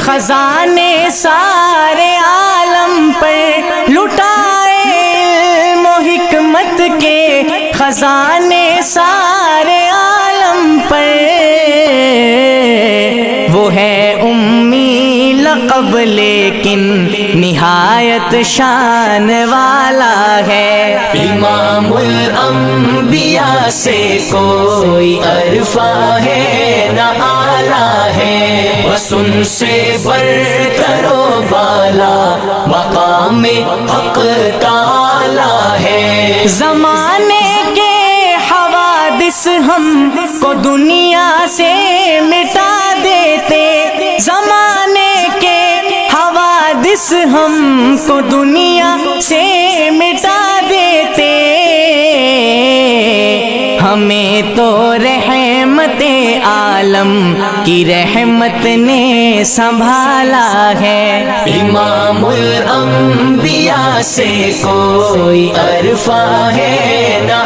خزانے سارے عالم پر لٹائے، علم و حکمت کے خزانے سارے عالم پر، وہ ہے امی لقب لیکن نہایت شان والا ہے، امام الانبیاء سے کوئی عرفہ ہے نہ آلہ ہے، بس ان سے برتر و بالا مقام حق تعالی ہے، زمانے کے حوادث ہم کو دنیا سے مٹا دیتے، زمانے کے حوادث ہم کو دنیا سے مٹا دیتے، ہمیں تو رحمت عالم کی رحمت نے سنبھالا ہے، امام الانبیاء سے کوئی عرفہ ہے نہ